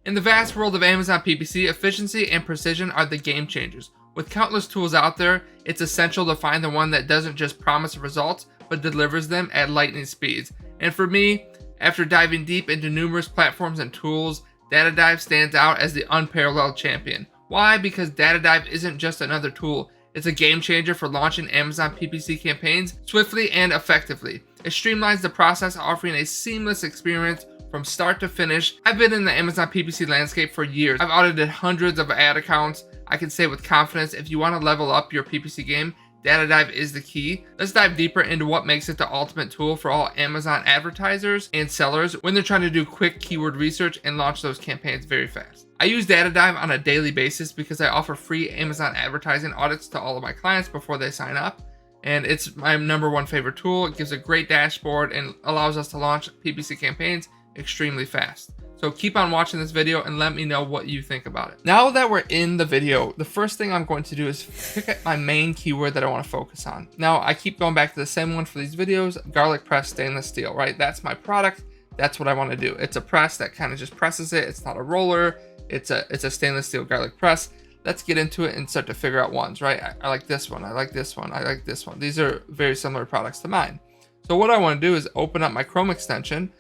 In the vast world of Amazon PPC, efficiency and precision are the game changers. With countless tools out there, it's essential to find the one that doesn't just promise results, but delivers them at lightning speeds. And for me, after diving deep into numerous platforms and tools, DataDive stands out as the unparalleled champion. Why? Because DataDive isn't just another tool. It's a game changer for launching Amazon PPC campaigns swiftly and effectively. It streamlines the process, offering a seamless experience from start to finish. I've been in the Amazon PPC landscape for years. I've audited hundreds of ad accounts. I can say with confidence, if you want to level up your PPC game, DataDive is the key. Let's dive deeper into what makes it the ultimate tool for all Amazon advertisers and sellers when they're trying to do quick keyword research and launch those campaigns very fast. I use DataDive on a daily basis because I offer free Amazon advertising audits to all of my clients before they sign up. And it's my #1 favorite tool. It gives a great dashboard and allows us to launch PPC campaigns extremely fast. So keep on watching this video and let me know what you think about it. Now that we're in the video, the first thing I'm going to do is pick up my main keyword that I want to focus on. Now I keep going back to the same one for these videos, garlic press stainless steel, right? That's my product. That's what I want to do. It's a press that kind of just presses it. It's not a roller. It's a stainless steel garlic press. Let's get into it and start to figure out ones, right? I like this one. I like this one. I like this one. These are very similar products to mine. So what I want to do is open up my Chrome extension,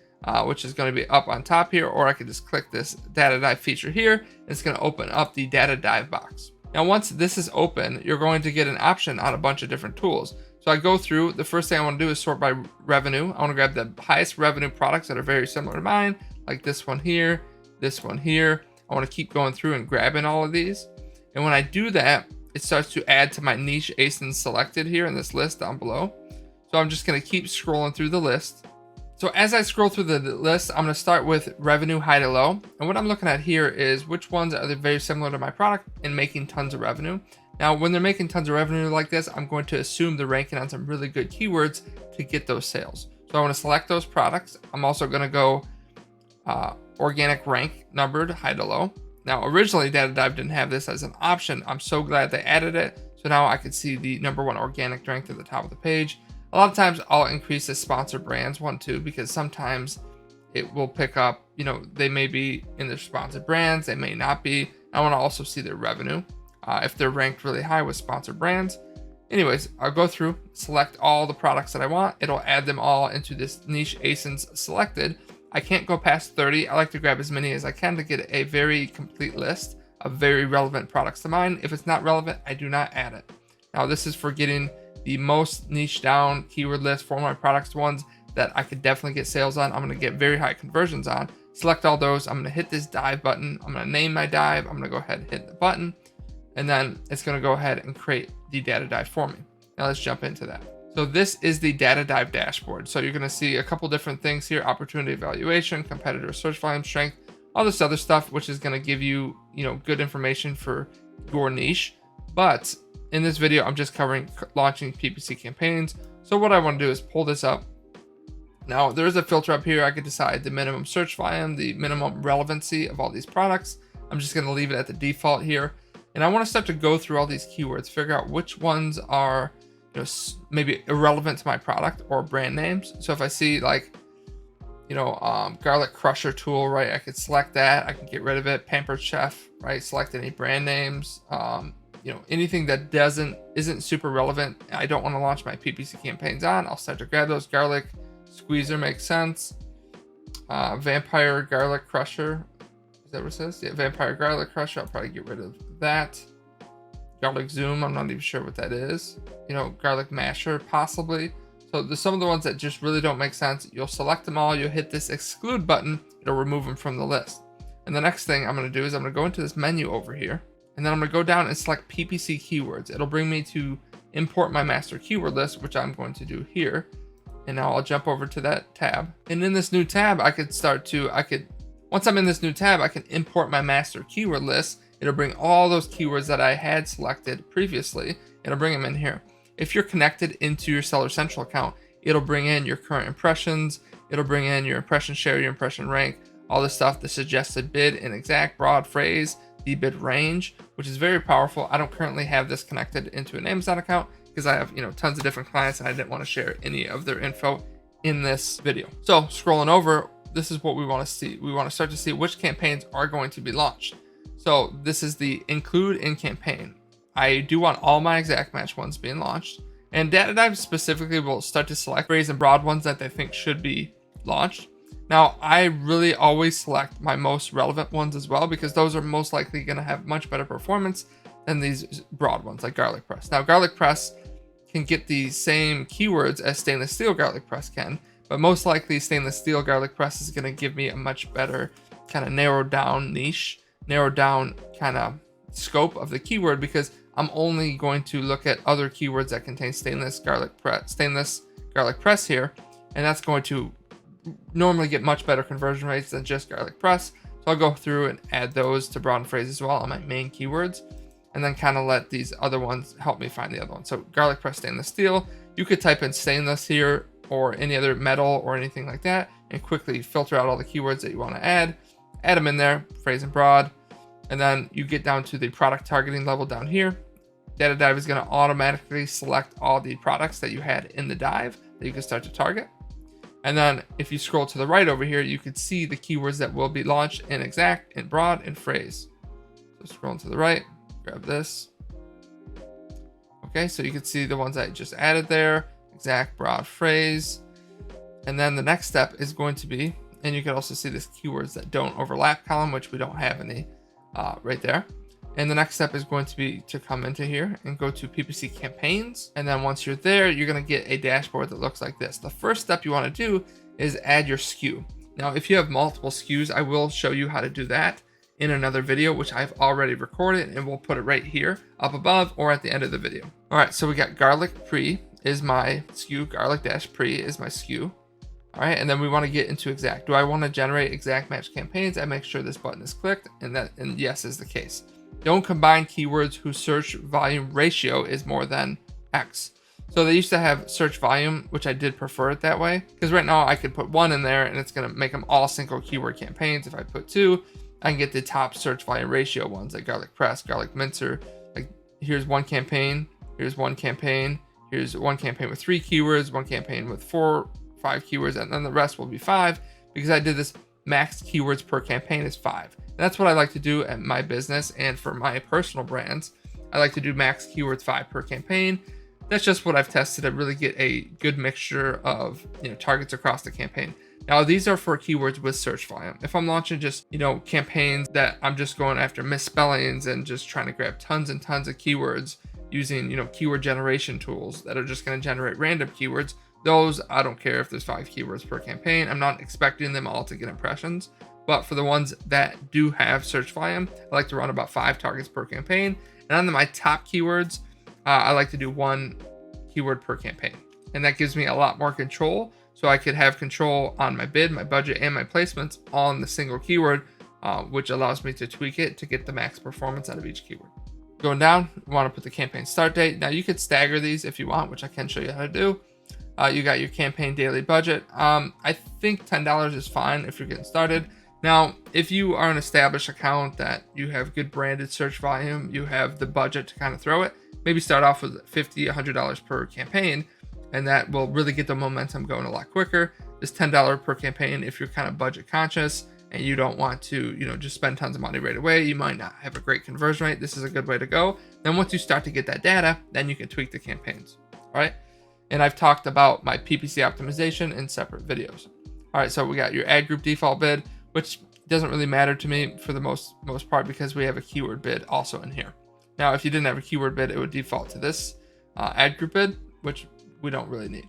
which is going to be up on top here, or I can just click this DataDive feature here, and it's going to open up the DataDive box. Now, once this is open, you're going to get an option on a bunch of different tools. So I go through, the first thing I want to do is sort by revenue. I want to grab the highest revenue products that are very similar to mine, like this one here, this one here. I want to keep going through and grabbing all of these. And when I do that, it starts to add to my niche ASINs selected here in this list down below. So I'm just going to keep scrolling through the list. So as I scroll through the list, I'm going to start with revenue high to low. And what I'm looking at here is which ones are very similar to my product and making tons of revenue. Now, when they're making tons of revenue like this, I'm going to assume they're ranking on some really good keywords to get those sales. So I want to select those products. I'm also going to go organic rank numbered high to low. Now, originally DataDive didn't have this as an option. I'm so glad they added it. So now I can see the #1 organic ranked at the top of the page. A lot of times I'll increase the sponsored brands one too, because sometimes it will pick up, they may be in their sponsored brands, they may not be. I want to also see their revenue if they're ranked really high with sponsored brands. Anyways, I'll go through, select all the products that I want. It'll add them all into this niche ASINs selected. I can't go past 30. I like to grab as many as I can to get a very complete list of very relevant products to mine. If it's not relevant, I do not add it. Now, this is for getting the most niche down keyword list for my products, ones that I could definitely get sales on. I'm going to get very high conversions on. Select all those. I'm going to hit this dive button. I'm going to name my dive. I'm going to go ahead and hit the button, and then it's going to go ahead and create the DataDive for me. Now let's jump into that. So this is the DataDive dashboard. So you're going to see a couple different things here: opportunity evaluation, competitor search volume strength, all this other stuff, which is going to give you, good information for your niche. But in this video, I'm just covering launching PPC campaigns. So what I want to do is pull this up. Now, there's a filter up here. I could decide the minimum search volume, the minimum relevancy of all these products. I'm just going to leave it at the default here. And I want to start to go through all these keywords, figure out which ones are maybe irrelevant to my product or brand names. So if I see like, garlic crusher tool, right? I could select that. I can get rid of it. Pampered Chef, right? Select any brand names. Anything that isn't super relevant, I don't want to launch my PPC campaigns on. I'll start to grab those. Garlic squeezer makes sense. Vampire garlic crusher, is that what it says? Yeah, vampire garlic crusher. I'll probably get rid of that. Garlic zoom, I'm not even sure what that is. Garlic masher possibly. So there's some of the ones that just really don't make sense. You'll select them all. You'll hit this exclude button. It'll remove them from the list. And the next thing I'm going to do is I'm going to go into this menu over here. And then I'm going to go down and select PPC keywords. It'll bring me to import my master keyword list, which I'm going to do here. And now I'll jump over to that tab. And in this new tab, once I'm in this new tab, I can import my master keyword list. It'll bring all those keywords that I had selected previously. It'll bring them in here. If you're connected into your Seller Central account, it'll bring in your current impressions. It'll bring in your impression share, your impression rank, all this stuff, the suggested bid, an exact broad phrase, the bid range, which is very powerful. I don't currently have this connected into an Amazon account because I have, tons of different clients and I didn't want to share any of their info in this video. So scrolling over, this is what we want to see. We want to start to see which campaigns are going to be launched. So this is the include in campaign. I do want all my exact match ones being launched, and DataDive specifically will start to select phrase and broad ones that they think should be launched. Now, I really always select my most relevant ones as well, because those are most likely going to have much better performance than these broad ones like garlic press. Now, garlic press can get the same keywords as stainless steel garlic press can, but most likely stainless steel garlic press is going to give me a much better kind of narrowed down niche, narrowed down kind of scope of the keyword, because I'm only going to look at other keywords that contain stainless garlic press here, and that's going to normally get much better conversion rates than just garlic press. So I'll go through and add those to broad phrase as well on my main keywords, and then kind of let these other ones help me find the other ones. So garlic press stainless steel, you could type in stainless here or any other metal or anything like that, and quickly filter out all the keywords that you want to add them in there, phrase and broad. And then you get down to the product targeting level down here. DataDive is going to automatically select all the products that you had in the dive that you can start to target. And then if you scroll to the right over here, you can see the keywords that will be launched in exact, in broad, and phrase. So scrolling to the right, grab this. Okay, so you can see the ones I just added there, exact, broad, phrase. And then the next step is going to be, and you can also see this keywords that don't overlap column, which we don't have any right there. And the next step is going to be to come into here and go to PPC campaigns. And then once you're there, you're going to get a dashboard that looks like this. The first step you want to do is add your SKU. Now, if you have multiple SKUs, I will show you how to do that in another video, which I've already recorded, and we'll put it right here up above or at the end of the video. All right, so we got garlic pre is my SKU, garlic dash pre is my SKU. All right, and then we want to get into exact. Do I want to generate exact match campaigns? I make sure this button is clicked, and yes is the case. Don't combine keywords whose search volume ratio is more than X. So they used to have search volume, which I did prefer it that way, because right now I could put 1 in there and it's going to make them all single keyword campaigns. If I put 2, I can get the top search volume ratio ones like garlic press, garlic mincer. Like here's one campaign, here's one campaign, here's one campaign with 3 keywords, one campaign with 4, 5 keywords, and then the rest will be 5, because I did this max keywords per campaign is 5. That's what I like to do at my business, and for my personal brands, I like to do max keywords 5 per campaign. That's just what I've tested to really get a good mixture of targets across the campaign. Now these are for keywords with search volume. If I'm launching just campaigns that I'm just going after misspellings and just trying to grab tons and tons of keywords using keyword generation tools that are just going to generate random keywords, those I don't care if there's 5 keywords per campaign. I'm not expecting them all to get impressions. But for the ones that do have search volume, I like to run about 5 targets per campaign. And on my top keywords, I like to do 1 keyword per campaign. And that gives me a lot more control. So I could have control on my bid, my budget, and my placements on the single keyword, which allows me to tweak it to get the max performance out of each keyword. Going down, we want to put the campaign start date. Now you could stagger these if you want, which I can show you how to do. You got your campaign daily budget. I think $10 is fine if you're getting started. Now, if you are an established account that you have good branded search volume, you have the budget to kind of throw it, maybe start off with $50, $100 per campaign, and that will really get the momentum going a lot quicker. This $10 per campaign, if you're kind of budget conscious and you don't want to, just spend tons of money right away, you might not have a great conversion rate. This is a good way to go. Then once you start to get that data, then you can tweak the campaigns, all right? And I've talked about my PPC optimization in separate videos. All right, so we got your ad group default bid, which doesn't really matter to me for the most part because we have a keyword bid also in here. Now, if you didn't have a keyword bid, it would default to this ad group bid, which we don't really need.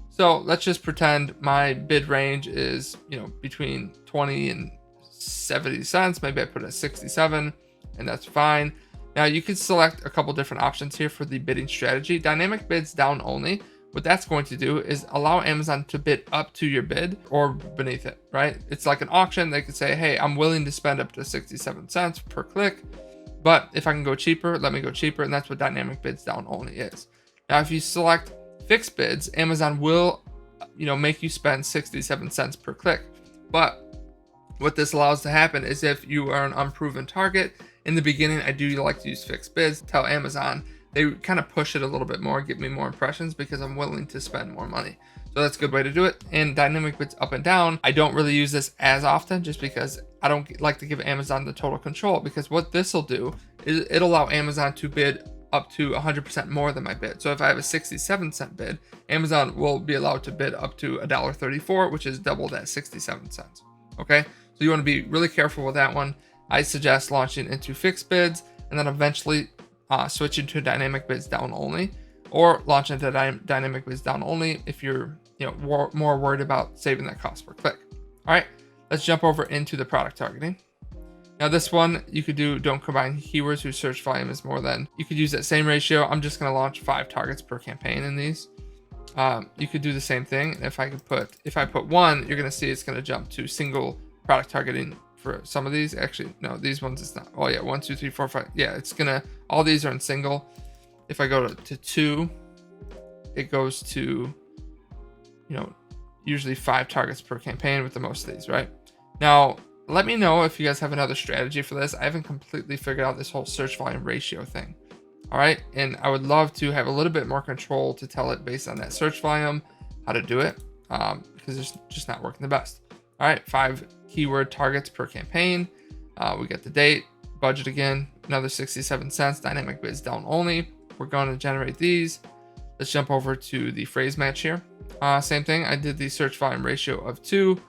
So let's just pretend my bid range is, between 20 and 70 cents. Maybe I put it at 67, and that's fine. Now you can select a couple different options here for the bidding strategy. Dynamic bids down only. What that's going to do is allow Amazon to bid up to your bid or beneath it, right? It's like an auction. They could say, hey, I'm willing to spend up to 67 cents per click, but if I can go cheaper, let me go cheaper. And that's what dynamic bids down only is. Now, if you select fixed bids, Amazon will, make you spend 67 cents per click. But what this allows to happen is if you are an unproven target, in the beginning, I do like to use fixed bids, tell Amazon, they kind of push it a little bit more, get me more impressions because I'm willing to spend more money. So that's a good way to do it. And dynamic bids up and down, I don't really use this as often just because I don't like to give Amazon the total control, because what this will do is it'll allow Amazon to bid up to 100% more than my bid. So if I have a 67-cent bid, Amazon will be allowed to bid up to $1.34, which is double that 67 cents. Okay, so you want to be really careful with that one. I suggest launching into fixed bids and then eventually switching to dynamic bids down only, or launch into dynamic bids down only if you're more worried about saving that cost per click. All right, let's jump over into the product targeting. Now this one, you could do don't combine keywords whose search volume is more than, you could use that same ratio. I'm just going to launch 5 targets per campaign in these. You could do the same thing. If I put 1, you're going to see it's going to jump to single product targeting for some of these. Actually, no, these ones it's not. Oh yeah, 1, 2, 3, 4, 5. Yeah, it's gonna, all these are in single. If I go to 2, it goes to, usually 5 targets per campaign with the most of these, right? Now, let me know if you guys have another strategy for this. I haven't completely figured out this whole search volume ratio thing. All right, and I would love to have a little bit more control to tell it based on that search volume how to do it, because it's just not working the best. All right, 5 keyword targets per campaign. We get the date, budget again, another 67 cents, dynamic bids down only. We're going to generate these. Let's jump over to the phrase match here. Same thing, I did the search volume ratio of 2.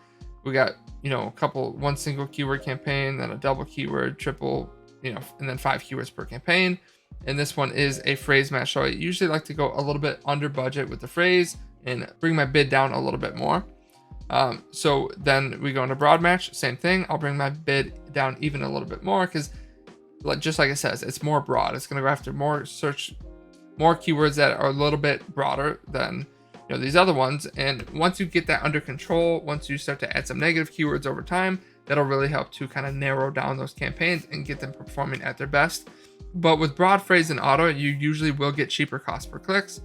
We got, one single keyword campaign, then a double keyword, triple, and then 5 keywords per campaign. And this one is a phrase match. So I usually like to go a little bit under budget with the phrase and bring my bid down a little bit more. So then we go into broad match, same thing. I'll bring my bid down even a little bit more because, just like it says, it's more broad. It's going to go after more keywords that are a little bit broader than these other ones. And once you get that under control, once you start to add some negative keywords over time, that'll really help to kind of narrow down those campaigns and get them performing at their best. But with broad phrase and auto, you usually will get cheaper cost per clicks.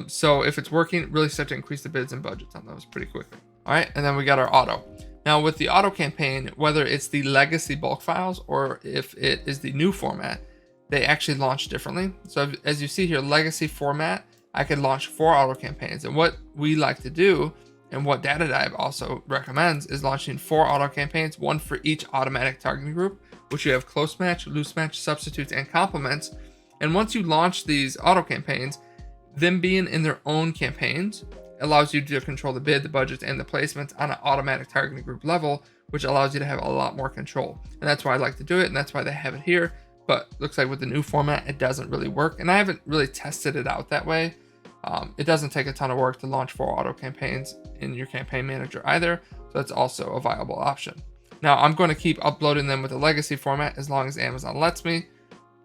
So if it's working, really start to increase the bids and budgets on those pretty quickly. All right, and then we got our auto. Now with the auto campaign, whether it's the legacy bulk files or if it is the new format, they actually launch differently. So as you see here, legacy format, I could launch 4 auto campaigns. And what we like to do, and what DataDive also recommends, is launching 4 auto campaigns, 1 for each automatic targeting group, which you have close match, loose match, substitutes, and complements. And once you launch these auto campaigns, them being in their own campaigns allows you to control the bid, the budgets, and the placements on an automatic targeting group level, which allows you to have a lot more control. And that's why I like to do it, and that's why they have it here. But looks like with the new format, it doesn't really work. And I haven't really tested it out that way. It doesn't take a ton of work to launch 4 auto campaigns in your campaign manager either. So that's also a viable option. Now I'm going to keep uploading them with a legacy format as long as Amazon lets me,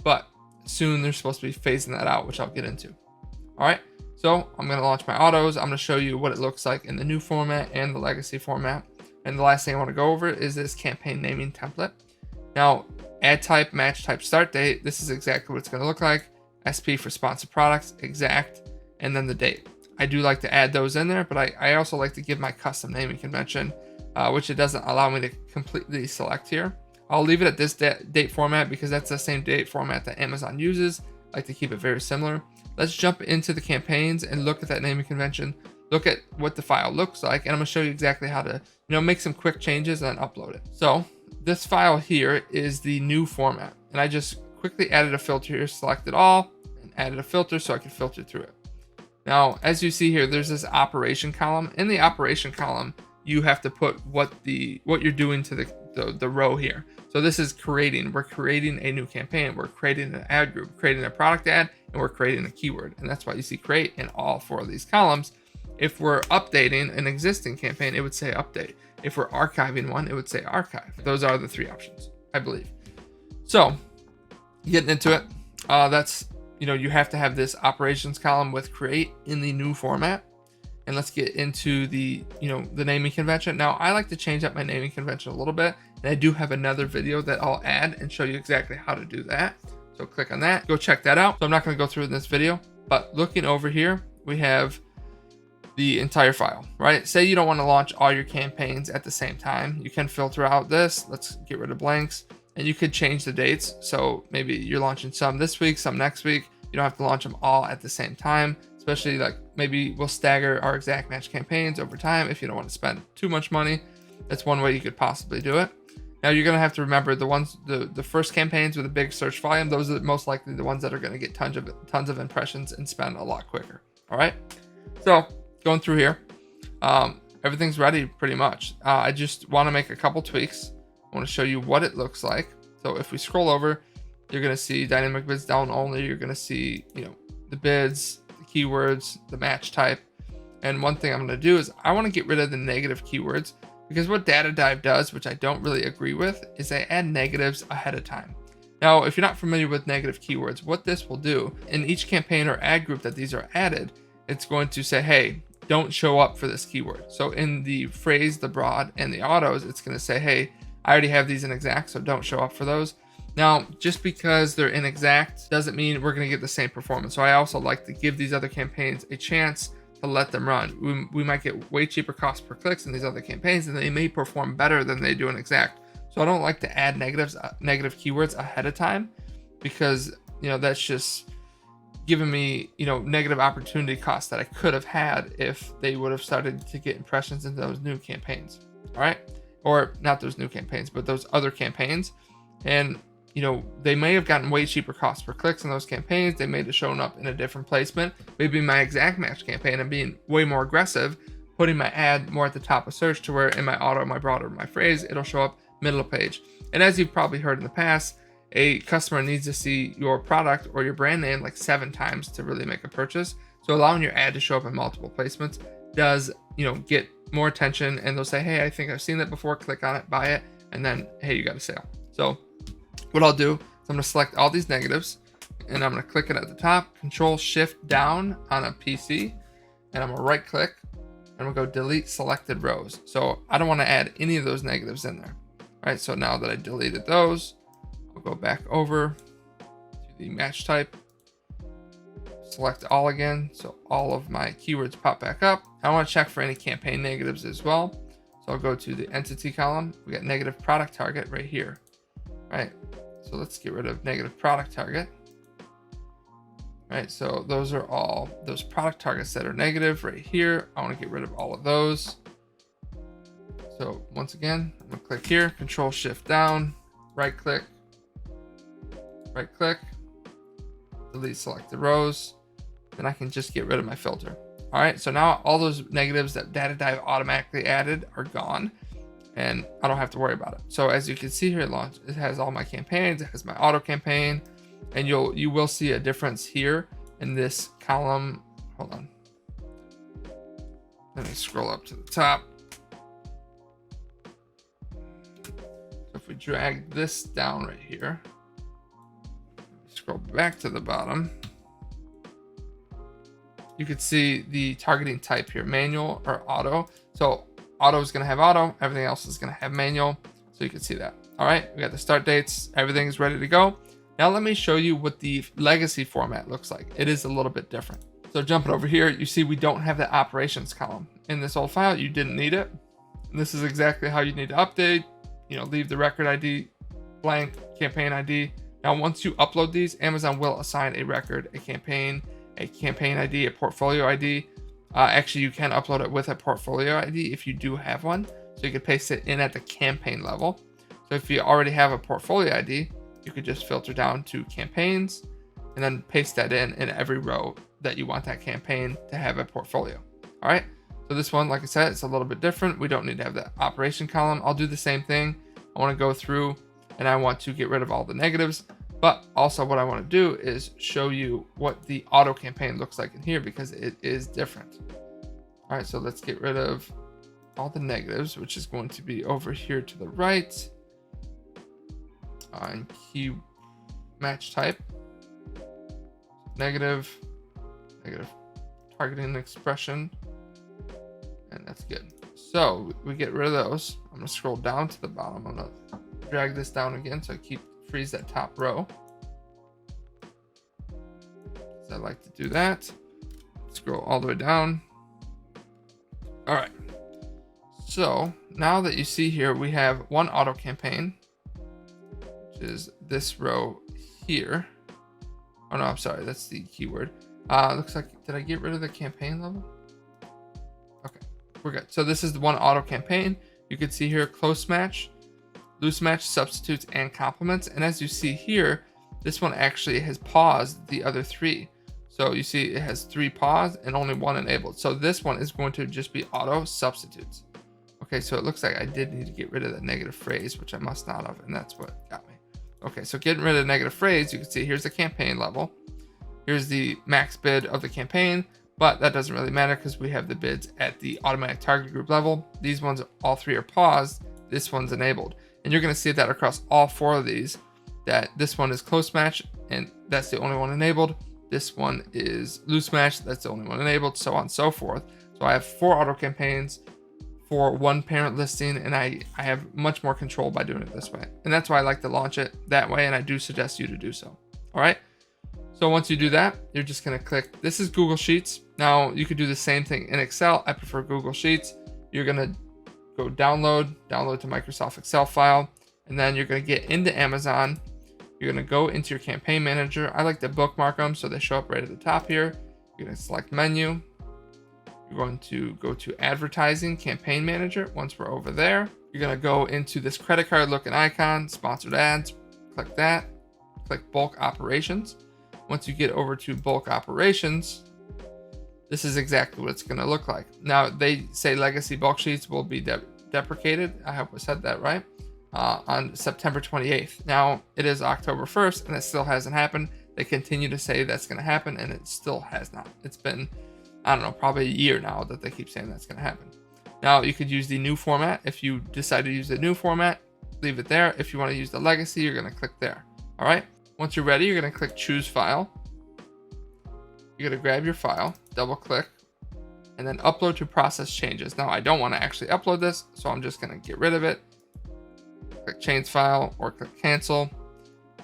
but soon they're supposed to be phasing that out, which I'll get into. All right, so I'm going to launch my autos. I'm going to show you what it looks like in the new format and the legacy format. And the last thing I want to go over is this campaign naming template. Now, ad type, match type, start date. This is exactly what it's going to look like. SP for sponsored products, exact, and then the date. I do like to add those in there, but I also like to give my custom naming convention, which it doesn't allow me to completely select here. I'll leave it at this date format because that's the same date format that Amazon uses. I like to keep it very similar. Let's jump into the campaigns and look at that naming convention, look at what the file looks like, and I'm gonna show you exactly how to make some quick changes and then upload it. So this file here is the new format, and I just quickly added a filter here, selected all, and added a filter so I could filter through it. Now, as you see here, there's this operation column. In the operation column, you have to put what you're doing to the row here. So this is creating. We're creating a new campaign. We're creating an ad group, creating a product ad, and we're creating a keyword. And that's why you see create in all 4 of these columns. If we're updating an existing campaign, it would say update. If we're archiving one, it would say archive. Those are the 3 options, I believe. So getting into it, that's, you have to have this operations column with create in the new format. And let's get into the naming convention. Now, I like to change up my naming convention a little bit, and I do have another video that I'll add and show you exactly how to do that. So click on that, go check that out. So I'm not going to go through in this video, but looking over here, we have the entire file, right? Say you don't want to launch all your campaigns at the same time. You can filter out this. Let's get rid of blanks, and you could change the dates. So maybe you're launching some this week, some next week. You don't have to launch them all at the same time. It's especially like maybe we'll stagger our exact match campaigns over time if you don't want to spend too much money. That's one way you could possibly do it. Now you're going to have to remember the first campaigns with a big search volume, those are most likely the ones that are going to get tons of impressions and spend a lot quicker. All right. So going through here, everything's ready pretty much. I just want to make a couple tweaks. I want to show you what it looks like. So if we scroll over, you're going to see dynamic bids down only. You're going to see, the bids, the keywords, the match type. And one thing I'm going to do is I want to get rid of the negative keywords, because what DataDive does, which I don't really agree with, is they add negatives ahead of time. Now, if you're not familiar with negative keywords, what this will do in each campaign or ad group that these are added, it's going to say, hey, don't show up for this keyword. So in the phrase, the broad, and the autos, it's going to say, hey, I already have these in exact, so don't show up for those. Now, just because they're in exact doesn't mean we're going to get the same performance. So I also like to give these other campaigns a chance to let them run. We might get way cheaper cost per clicks in these other campaigns, and they may perform better than they do in exact. So I don't like to add negative keywords ahead of time, because that's just giving me negative opportunity costs that I could have had if they would have started to get impressions in those new campaigns. All right, or not those new campaigns, but those other campaigns. And they may have gotten way cheaper cost per clicks in those campaigns. They may have shown up in a different placement. Maybe my exact match campaign, I'm being way more aggressive, putting my ad more at the top of search, to where in my auto, my broad, or my phrase, it'll show up middle of page. And as you've probably heard in the past, a customer needs to see your product or your brand name like 7 times to really make a purchase. So allowing your ad to show up in multiple placements does, get more attention, and they'll say, hey, I think I've seen that before, click on it, buy it, and then, hey, you got a sale. So what I'll do is I'm going to select all these negatives, and I'm going to click it at the top, Control Shift down on a PC, and I'm going to right click, and we'll go delete selected rows. So I don't want to add any of those negatives in there. All right, so now that I deleted those, I'll go back over to the match type, select all again, so all of my keywords pop back up. I want to check for any campaign negatives as well. So I'll go to the entity column. We got negative product target right here. All right, so let's get rid of negative product target. All right, so those are all those product targets that are negative right here. I want to get rid of all of those. So once again, I'm gonna click here, Control Shift down, right click, delete selected rows. Then I can just get rid of my filter. All right, so now all those negatives that DataDive automatically added are gone, and I don't have to worry about it. So as you can see here, it has all my campaigns, it has my auto campaign, and you will see a difference here in this column. Hold on. Let me scroll up to the top. So if we drag this down right here, scroll back to the bottom, you could see the targeting type here, manual or auto. So auto is going to have auto, everything else is going to have manual. So you can see that. All right, we got the start dates, everything's ready to go. Now let me show you what the legacy format looks like. It is a little bit different. So jumping over here, you see we don't have the operations column. In this old file, you didn't need it. And this is exactly how you need to update. Leave the record ID blank, campaign ID. Now, once you upload these, Amazon will assign a record, a campaign ID, a portfolio ID. Actually, you can upload it with a portfolio ID if you do have one. So you can paste it in at the campaign level. So if you already have a portfolio ID, you could just filter down to campaigns and then paste that in every row that you want that campaign to have a portfolio. All right. So this one, like I said, it's a little bit different. We don't need to have the operation column. I'll do the same thing. I want to go through and I want to get rid of all the negatives. But also what I want to do is show you what the auto campaign looks like in here, because it is different. All right, so let's get rid of all the negatives, which is going to be over here to the right. And key match type, negative targeting expression, and that's good. So we get rid of those. I'm gonna scroll down to the bottom. I'm gonna drag this down again so I freeze that top row. So I like to do that. Scroll all the way down. All right. So now that you see here, we have one auto campaign, which is this row here. Oh no, I'm sorry, that's the keyword. Looks like, did I get rid of the campaign level? Okay, we're good. So this is the one auto campaign. You can see here close match, loose match, substitutes, and complements. And as you see here, this one actually has paused the other 3. So you see it has 3 paused and only 1 enabled. So this one is going to just be auto substitutes. Okay, so it looks like I did need to get rid of that negative phrase, which I must not have, and that's what got me. Okay, so getting rid of the negative phrase, you can see here's the campaign level. Here's the max bid of the campaign, but that doesn't really matter because we have the bids at the automatic target group level. These ones, all 3 are paused. This one's enabled. And you're going to see that across all 4 of these, that this one is close match, and that's the only one enabled. This one is loose match, that's the only one enabled, so on and so forth. So I have 4 auto campaigns for 1 parent listing, and I have much more control by doing it this way. And that's why I like to launch it that way, and I do suggest you to do so. All right. So once you do that, you're just going to click, this is Google Sheets. Now you could do the same thing in Excel. I prefer Google Sheets. You're going to go download to Microsoft Excel file, and then you're going to get into Amazon. You're going to go into your campaign manager. I like to bookmark them so they show up right at the top here. You're going to select menu. You're going to go to advertising campaign manager. Once we're over there, you're going to go into this credit card looking icon, sponsored ads. Click that. Click bulk operations. Once you get over to bulk operations, this is exactly what it's going to look like. Now they say legacy bulk sheets will be deprecated. I hope I said that right. On September 28th. Now it is October 1st and it still hasn't happened. They continue to say that's going to happen and it still has not. It's been, I don't know, probably a year now that they keep saying that's going to happen. Now you could use the new format. If you decide to use the new format, leave it there. If you want to use the legacy, you're going to click there. All right. Once you're ready, you're going to click choose file. You're going to grab your file, double click, and then upload to process changes. Now I don't want to actually upload this, so I'm just going to get rid of it. Click change file or click cancel.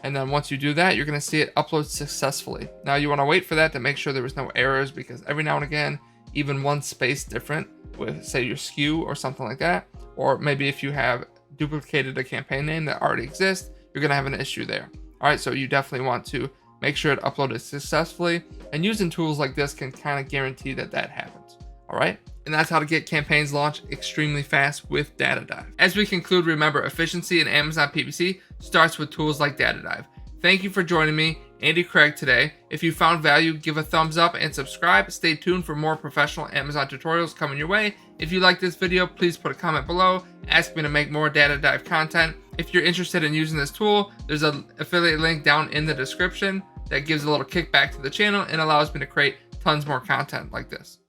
And then once you do that, you're going to see it upload successfully. Now you want to wait for that to make sure there was no errors, because every now and again, even one space different with, say, your SKU or something like that, or maybe if you have duplicated a campaign name that already exists, you're going to have an issue there. All right, so you definitely want to make sure it uploaded successfully, and using tools like this can kind of guarantee that that happens. All right. And that's how to get campaigns launched extremely fast with DataDive. As we conclude, remember, efficiency in Amazon PPC starts with tools like DataDive. Thank you for joining me, Andy Craig, today. If you found value, give a thumbs up and subscribe. Stay tuned for more professional Amazon tutorials coming your way. If you like this video, please put a comment below. Ask me to make more DataDive content. If you're interested in using this tool, there's an affiliate link down in the description that gives a little kickback to the channel and allows me to create tons more content like this.